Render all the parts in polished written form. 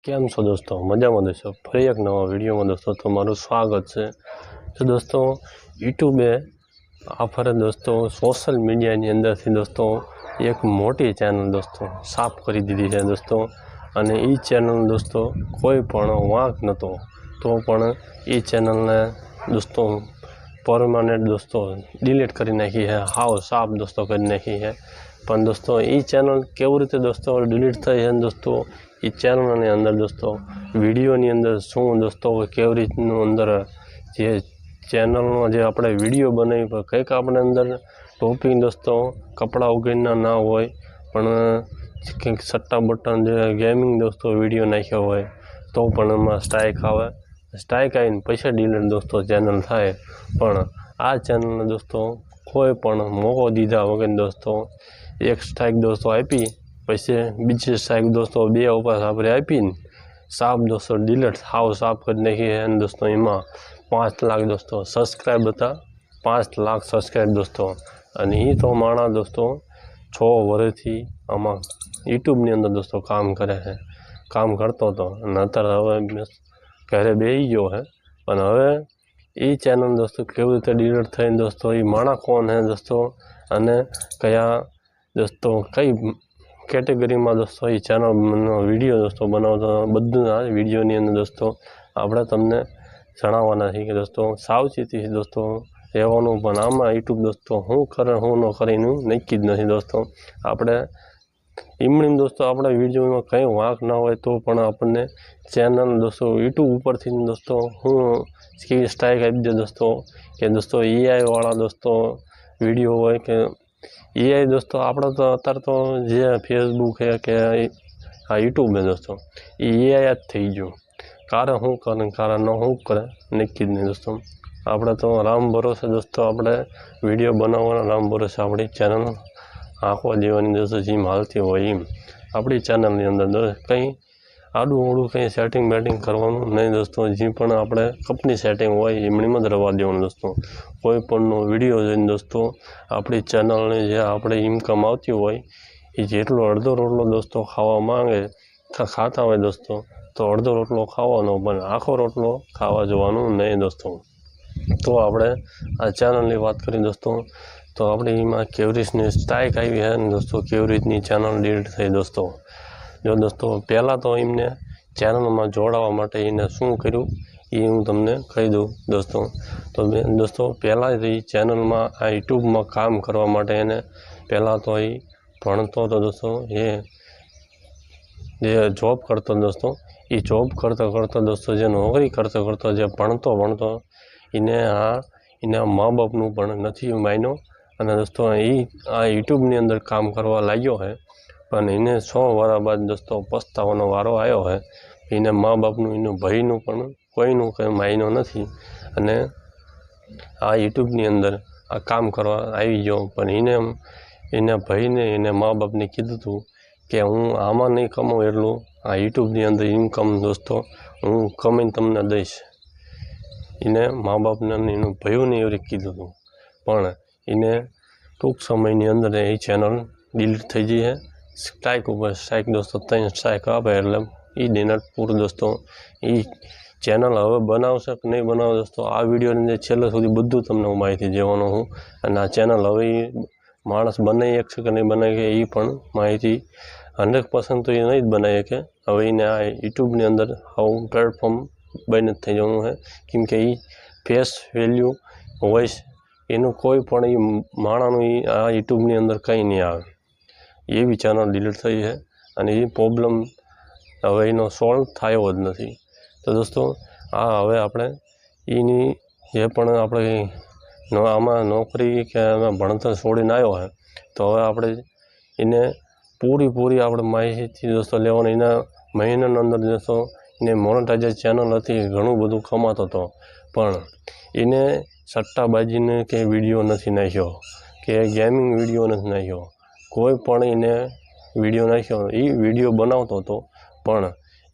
કેમ છો દોસ્તો? મજામાં દેશો? ફરી એક નવા વિડીયોમાં દોસ્તો તમારું સ્વાગત છે। તો દોસ્તો યુટ્યુબે આ ફરે દોસ્તો સોશિયલ મીડિયાની અંદરથી દોસ્તો એક મોટી ચેનલ દોસ્તો સાફ કરી દીધી છે દોસ્તો। અને એ ચેનલ દોસ્તો કોઈ પણ વાંક નહોતો તો પણ એ ચેનલને દોસ્તો પરમાનેન્ટ દોસ્તો ડિલીટ કરી નાખી है, हाव साफ दोस्तों કરી નાખી है। પણ દોસ્તો એ ચેનલ કેવી રીતે દોસ્તો ડિલીટ થઈ છે દોસ્તો એ ચેનલની અંદર દોસ્તો વિડીયોની અંદર શું દોસ્તો કેવી રીતનું અંદર જે ચેનલમાં જે આપણે વિડીયો બનાવી પણ કંઈક આપણે અંદર ટોપિક દોસ્તો કપડાં વગરના ના હોય પણ કંઈક સટ્ટા બટન જે ગેમિંગ દોસ્તો વિડીયો નાખ્યો હોય તો પણ એમાં સ્ટ્રાઇક આવે, સ્ટ્રાઇક આવીને પૈસા ડિલીટ દોસ્તો ચેનલ થાય। પણ આ ચેનલને દોસ્તો કોઈ પણ મોકો દીધા વગર દોસ્તો એક સ્ટ્રાઇક દોસ્તો આપી પછી બીજી સ્ટ્રાઇક દોસ્તો બે ઉપર આપણે આપીને સાફ દોસ્તો ડિલીટ હાવ સાફ કરી નાખી है। અને દોસ્તો એમાં 5 લાખ દોસ્તો સબસ્ક્રાઈબ હતા, 5 લાખ સબસ્ક્રાઈબ દોસ્તો। અને એ તો માણા દોસ્તો 6 વર્ષથી આમાં યુટ્યુબની અંદર દોસ્તો કામ કરે છે, કામ કરતો હતો અને અત્યારે હવે ઘરે બેસી ગયો છે। પણ હવે એ ચેનલ દોસ્તો કેવી રીતે ડિલીટ થઈને દોસ્તો એ માણા કોણ છે દોસ્તો અને કયા દોસ્તો કઈ કેટેગરીમાં દોસ્તો એ ચેનલનો વિડીયો દોસ્તો બનાવતો બધું આ વિડીયોની અંદર દોસ્તો આપણે તમને જણાવવાના છીએ કે દોસ્તો સાવચેતી દોસ્તો રહેવાનું। પણ આમાં યુટ્યુબ દોસ્તો શું કરે શું ન કરે એનું નક્કી જ નથી દોસ્તો। આપણે એમણી દોસ્તો આપણા વિડીયોમાં કંઈ વાંક ના હોય તો પણ આપણને ચેનલ દોસ્તો યુટ્યુબ ઉપરથી દોસ્તો હું કેવી સ્ટ્રાઇક આપી દે દોસ્તો કે દોસ્તો એઆઈ વાળા દોસ્તો વિડીયો હોય કે એઆઈ દોસ્તો આપણે તો અત્યારે તો જે ફેસબુક છે કે આ યુટ્યુબ છે દોસ્તો એ એઆઈ જ થઈ ગયું। કારણ શું કરે કારણ ન શું કરે નક્કી જ નહીં દોસ્તો। આપણે તો રામ ભરોસે દોસ્તો આપણે વિડીયો બનાવવાના રામ ભરોસે આપણી ચેનલ આંખો દેવાની દોસ્તો જેમ હાલતી હોય એમ આપણી ચેનલની અંદર કંઈ આડું ઓળું કંઈ સેટિંગ બેટિંગ કરવાનું નહીં દોસ્તો। જે પણ આપણે કંપની સેટિંગ હોય એમણીમાં જ રવા દેવાનું દોસ્તો। કોઈ પણનો વિડીયો જોઈને દોસ્તો આપણી ચેનલની જે આપણે ઇન્કમ આવતી હોય એ જેટલો અડધો રોટલો દોસ્તો ખાવા માંગે ખાતા હોય દોસ્તો તો અડધો રોટલો ખાવાનો પણ આખો રોટલો ખાવા જવાનું નહીં દોસ્તો। તો આપણે આ ચેનલની વાત કરીએ દોસ્તો તો આપણે એમાં કેવી રીતની સ્ટ્રાઇક આવી છે ને દોસ્તો કેવી રીતની ચેનલ ડિલીટ થઈ દોસ્તો। જો દોસ્તો પહેલાં તો એમને ચેનલમાં જોડાવા માટે એને શું કર્યું એ હું તમને કહી દઉં દોસ્તો। તો દોસ્તો પહેલાં એ ચેનલમાં આ યુટ્યુબમાં કામ કરવા માટે એને પહેલાં તો એ ભણતો હતો દોસ્તો એ જે જોબ કરતો દોસ્તો એ જોબ કરતાં દોસ્તો જે નોકરી કરતો જે ભણતો એના મા બાપનું પણ નથી માન્યો અને દોસ્તો એ આ યુટ્યુબની અંદર કામ કરવા લાગ્યો છે। પણ એને 100 વર્ષ બાદ દોસ્તો પસ્તાવાનો વારો આવ્યો છે। એને મા બાપનું એનું ભાઈનું પણ કોઈનું કંઈ માન્યો નથી અને આ યુટ્યુબની અંદર આ કામ કરવા આવી ગયો। પણ એના ભાઈને એને મા બાપને કીધું હતું કે હું આમાં નહીં કમાઉં એટલું આ યુટ્યુબની અંદર ઇન્કમ દોસ્તો હું કમાઈને તમને દઈશ। એને મા બાપને એનું ભાઈઓને એવી રીતે કીધું હતું પણ એને ટૂંક સમયની અંદર એ ચેનલ ડિલીટ થઈ ગઈ છે। સ્ટ્રાઇક ઉપર સ્ટ્રાઇક દોસ્તો 3 સ્ટ્રાઇક આપે એટલે એ ડિલીટ પૂરું દોસ્તો। એ ચેનલ હવે બનાવશે કે નહીં બનાવે દોસ્તો આ વિડીયોની અંદર છેલ્લે સુધી બધું તમને હું માહિતી દેવાનો હું અને આ ચેનલ હવે માણસ બનાવી શકશે કે નહીં બનાવી શકે એ પણ માહિતી 100% તો એ નહીં જ બનાવી શકે। હવે એને આ યુટ્યુબની અંદર આવું પ્લેટફોર્મ બંધ જ થઈ જવાનું છે કેમ કે એ ફેસ વેલ્યુ વોઇસ એનું કોઈ પણ એ માણાનું એ આ યુટ્યુબની અંદર કંઈ નહીં આવે એવી ચેનલ ડિલીટ થઈ છે અને એ પ્રોબ્લેમ હવે એનો સોલ્વ થયો જ નથી। તો દોસ્તો આ હવે આપણે એની જે પણ આપણે આમાં નોકરી કે આમાં ભણતર છોડીને આવ્યો છે તો હવે આપણે એને પૂરી આપણે માહિતી દોસ્તો લેવાની। એના મહિનાની અંદર દોસ્તો એને મોનેટાઇઝર ચેનલ હતી ઘણું બધું કમાતો હતો પણ એને સટ્ટાબાજીને કે વિડીયો નથી નાખ્યો કે ગેમિંગ વિડીયો નથી નાખ્યો કોઈ પણ એને વિડીયો નાખ્યો એ વિડીયો બનાવતો હતો પણ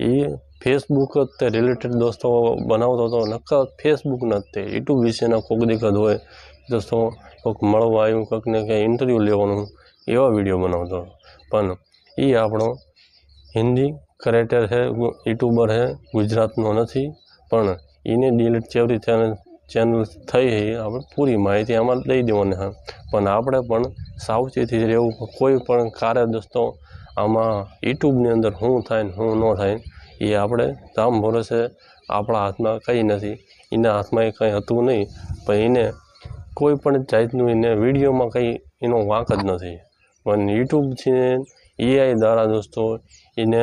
એ ફેસબુક જ તે રિલેટેડ દોસ્તો બનાવતો હતો નકર ફેસબુક નથી યુટ્યુબ વિશેના કોઈક દિક્કત હોય દોસ્તો કોઈક મળવા આવ્યું કોઈકને કંઈ ઇન્ટરવ્યૂ લેવાનું એવા વિડીયો બનાવતો પણ એ આપણો હિન્દી ક્રિએટર છે, યુટ્યુબર છે, ગુજરાતનો નથી, પણ એને ડિલીટ કેવી ચેનલ થઈ આપણે પૂરી માહિતી આમાં દઈ દેવાની હા. પણ આપણે પણ સાવચેતી રહેવું. કોઈ પણ કાર્ય દોસ્તો આમાં યુટ્યુબની અંદર શું થાય ને શું ન થાય એ આપણે ધામ ભરોસે આપણા હાથમાં કંઈ નથી. એના હાથમાં એ કંઈ હતું નહીં, પણ એને કોઈ પણ જાતનું એને વિડીયોમાં કંઈ એનો વાંક જ નથી. પણ યુટ્યુબ છે AI દ્વારા દોસ્તો એને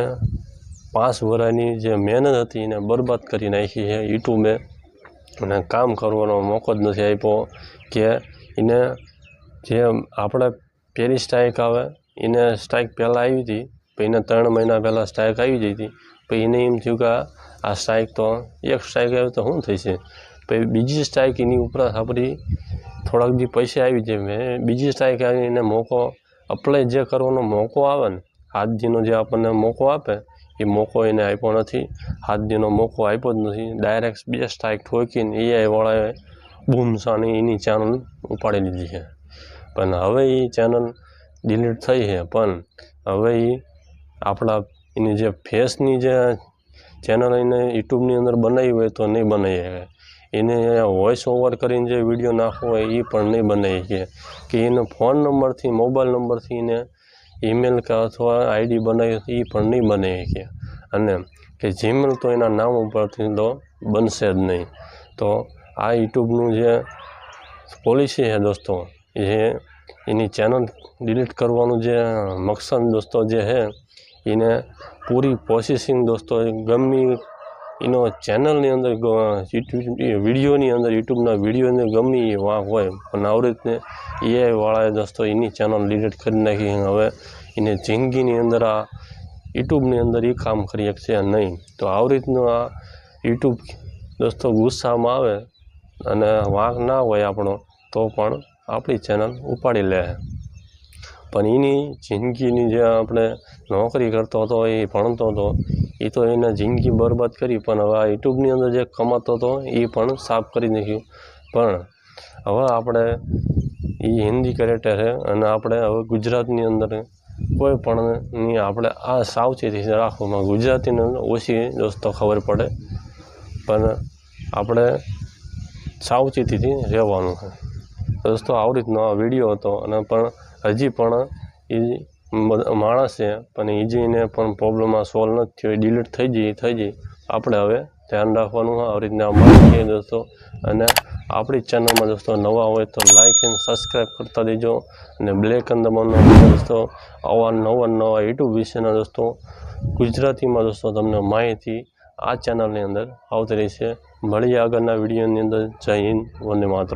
5 વર્ષની જે મહેનત હતી એને બરબાદ કરી નાખી છે યુટ્યુબે. અને કામ કરવાનો મોકો જ નથી આપ્યો કે એને જે આપણે પહેલી સ્ટ્રાઇક આવે એને સ્ટ્રાઇક પહેલાં આવી હતી, પછી એને 3 મહિના પહેલાં સ્ટ્રાઇક આવી જઈ હતી. પછી એને એમ થયું કે આ સ્ટ્રાઇક તો એક સ્ટ્રાઇક આવે તો શું થશે, પછી બીજી સ્ટ્રાઇક એની ઉપર આપણી થોડાક દી પૈસા આવી જાય. બીજી સ્ટ્રાઇક આવી એને મોકો અપ્લાય જે કરવાનો મોકો આવે ને 7 દીનો જે આપણને મોકો આપે એ મોકો એને આપ્યો નથી. 7 દીનો મોકો આપ્યો જ નથી. ડાયરેક્ટ 2 સ્ટ્રાઇક ઠોકીને AI વાળાએ બૂમસાની એની ચેનલ ઉપાડી લીધી છે. પણ હવે એ ચેનલ ડિલીટ થઈ છે, પણ હવે એ આપણા એની જે ફેસની જે ચેનલ એને યુટ્યુબની અંદર બનાવી હોય તો નહીં બનાવી શકે. એને વોઇસ ઓવર કરીને જે વિડીયો નાખવો હોય એ પણ નહીં બનાવી શકે. કે એને ફોન નંબરથી મોબાઈલ નંબરથી એને ઈમેલ કે અથવા ID બનાવી એ પણ નહીં બનાવી શકે. અને કે જીમેલ તો એના નામ ઉપરથી તો બનશે જ નહીં. તો આ યુટ્યુબનું જે પોલિસી છે દોસ્તો, એ એની ચેનલ ડિલીટ કરવાનું જે મકસદ દોસ્તો જે છે એને પૂરી પ્રોસેસિંગ દોસ્તો ગમે એનો ચેનલની અંદર વિડીયોની અંદર યુટ્યુબના વિડીયોની અંદર ગમે એ વાંક હોય, પણ આવી રીતે AI વાળાએ દોસ્તો એની ચેનલ ડિલીટ કરી નાખી. હવે એને જિંદગીની અંદર આ યુટ્યુબની અંદર એ કામ કરી શકશે નહીં. તો આવી રીતનું આ યુટ્યુબ દોસ્તો ગુસ્સામાં આવે અને વાંક ના હોય આપણો તો પણ આપણી ચેનલ ઉપાડી લે. પણ એની જિંદગીની જે આપણે નોકરી કરતો હતો, એ ભણતો હતો, એ તો એને જિંદગી બરબાદ કરી. પણ હવે આ યુટ્યુબની અંદર જે કમાતો હતો એ પણ સાફ કરી નાખ્યું. પણ હવે આપણે એ હિન્દી ક્રિએટર છે અને આપણે હવે ગુજરાતની અંદર કોઈ પણની આપણે આ સાવચેતી રાખવામાં ગુજરાતીની અંદર ઓછી દોસ્તો ખબર પડે, પણ આપણે સાવચેતીથી રહેવાનું છે દોસ્તો. આવી રીતનો આ વિડીયો હતો. અને પણ હજી પણ એ માણસ છે, પણ એને પણ પ્રોબ્લેમ આ સોલ્વ નથી થયો, ડિલીટ થઈ જઈ. આપણે હવે ધ્યાન રાખવાનું આવી રીતના માહિતી દોસ્તો. અને આપણી ચેનલમાં દોસ્તો નવા હોય તો લાઇક એન્ડ સબસ્ક્રાઈબ કરતા દેજો. અને બ્લેક એન્ડ દબાવવાનો દોસ્તો આવા નવા યુટ્યુબ વિશેના દોસ્તો ગુજરાતીમાં દોસ્તો તમને માહિતી આ ચેનલની અંદર આવતી રહેશે. મળીએ આગળના વિડીયોની અંદર. જય હિન્દ, વંદે માતરમ.